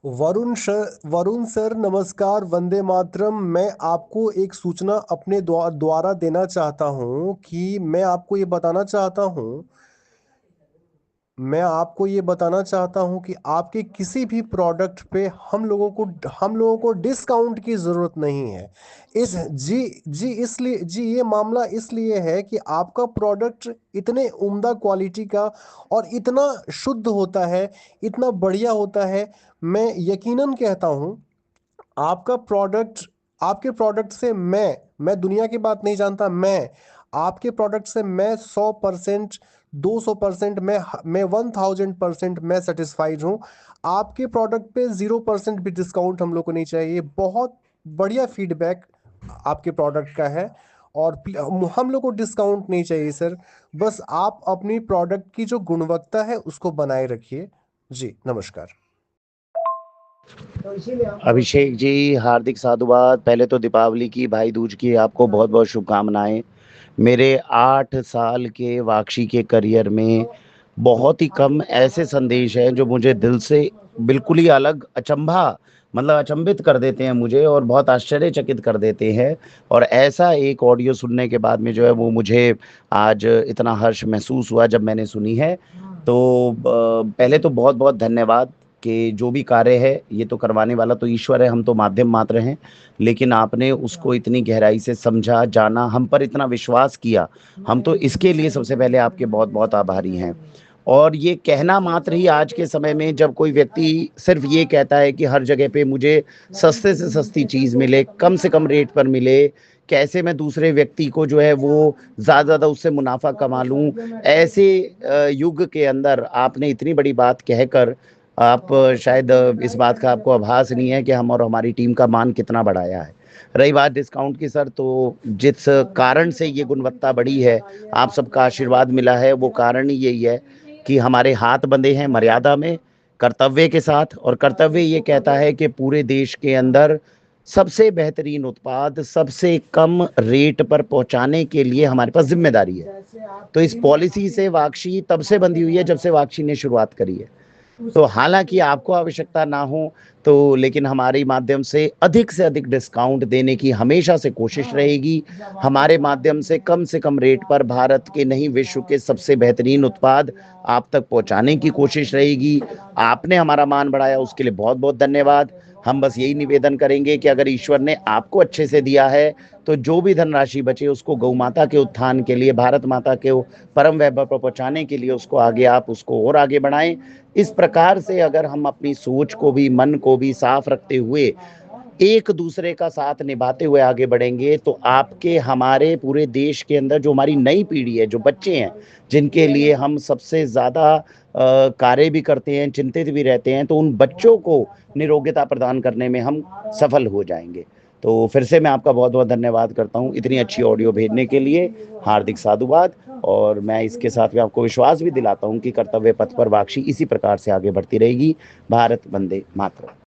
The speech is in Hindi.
वरुण सर, नमस्कार, वंदे मातरम। मैं आपको एक सूचना अपने द्वारा देना चाहता हूँ कि मैं आपको ये बताना चाहता हूँ कि आपके किसी भी प्रोडक्ट पे हम लोगों को डिस्काउंट की जरूरत नहीं है। इस जी जी इसलिए जी ये मामला इसलिए है कि आपका प्रोडक्ट इतने उम्दा क्वालिटी का और इतना शुद्ध होता है, इतना बढ़िया होता है। मैं यकीनन कहता हूँ, आपका प्रोडक्ट आपके प्रोडक्ट से मैं दुनिया की बात नहीं जानता। मैं आपके प्रोडक्ट से मैं 100%, 200%, मैं 1000% मैं सेटिस्फाइड हूँ। आपके प्रोडक्ट पे 0% भी डिस्काउंट हम लोग को नहीं चाहिए। बहुत बढ़िया फीडबैक आपके प्रोडक्ट का है। और हम लोग को डिस्काउंट नहीं चाहिए सर। बस आप अपनी प्रोडक्ट की जो गुणवत्ता है उसको बनाए रखिए। जी नमस्कार। अभिषेक जी, हार्दिक साधुवाद। पहले तो दीपावली की, भाई दूज की आपको बहुत बहुत शुभकामनाएं। मेरे 8 साल के वाक्षी के करियर में बहुत ही कम ऐसे संदेश हैं जो मुझे दिल से बिल्कुल ही अलग मतलब अचंभित कर देते हैं मुझे, और बहुत आश्चर्यचकित कर देते हैं। और ऐसा एक ऑडियो सुनने के बाद में जो है वो मुझे आज इतना हर्ष महसूस हुआ जब मैंने सुनी है। तो पहले तो बहुत बहुत धन्यवाद कि जो भी कार्य है ये तो करवाने वाला तो ईश्वर है, हम तो माध्यम मात्र हैं। लेकिन आपने उसको इतनी गहराई से समझा, जाना, हम पर इतना विश्वास किया, हम तो इसके लिए सबसे पहले आपके बहुत बहुत आभारी हैं। और ये कहना मात्र ही आज के समय में जब कोई व्यक्ति सिर्फ ये कहता है कि हर जगह पे मुझे सस्ते से सस्ती चीज मिले, कम से कम रेट पर मिले, कैसे मैं दूसरे व्यक्ति को जो है वो ज्यादा उससे मुनाफा कमा लूं, ऐसे युग के अंदर आपने इतनी बड़ी बात कहकर आप शायद इस बात का आपको आभास नहीं है कि हम और हमारी टीम का मान कितना बढ़ाया है। रही बात डिस्काउंट की सर, तो जिस कारण से ये गुणवत्ता बढ़ी है, आप सबका आशीर्वाद मिला है, वो कारण ही यही है कि हमारे हाथ बंधे हैं मर्यादा में, कर्तव्य के साथ। और कर्तव्य ये कहता है कि पूरे देश के अंदर सबसे बेहतरीन उत्पाद सबसे कम रेट पर पहुंचाने के लिए हमारे पास जिम्मेदारी है। तो इस पॉलिसी से वाक्षी तब से बंधी हुई है जब से वाक्षी ने शुरुआत करी है। तो हालांकि आपको आवश्यकता ना हो, तो लेकिन हमारे माध्यम से अधिक डिस्काउंट देने की हमेशा से कोशिश रहेगी। हमारे माध्यम से कम रेट पर भारत के नहीं विश्व के सबसे बेहतरीन उत्पाद आप तक पहुंचाने की कोशिश रहेगी। आपने हमारा मान बढ़ाया, उसके लिए बहुत बहुत धन्यवाद। हम बस यही निवेदन करेंगे कि अगर ईश्वर ने आपको अच्छे से दिया है तो जो भी धनराशि बचे उसको गौ माता के उत्थान के लिए, भारत माता के परम वैभव पर पहुंचाने के लिए उसको आगे आप उसको और आगे बढ़ाएं। इस प्रकार से अगर हम अपनी सोच को भी, मन को भी साफ रखते हुए एक दूसरे का साथ निभाते हुए आगे बढ़ेंगे तो आपके, हमारे पूरे देश के अंदर जो हमारी नई पीढ़ी है, जो बच्चे हैं, जिनके लिए हम सबसे ज्यादा कार्य भी करते हैं, चिंतित भी रहते हैं, तो उन बच्चों को निरोग्यता प्रदान करने में हम सफल हो जाएंगे। तो फिर से मैं आपका बहुत बहुत धन्यवाद करता हूँ इतनी अच्छी ऑडियो भेजने के लिए। हार्दिक साधुवाद। और मैं इसके साथ में आपको विश्वास भी दिलाता हूँ कि कर्तव्य पथ पर वाक्षी इसी प्रकार से आगे बढ़ती रहेगी। भारत वंदे मातरम।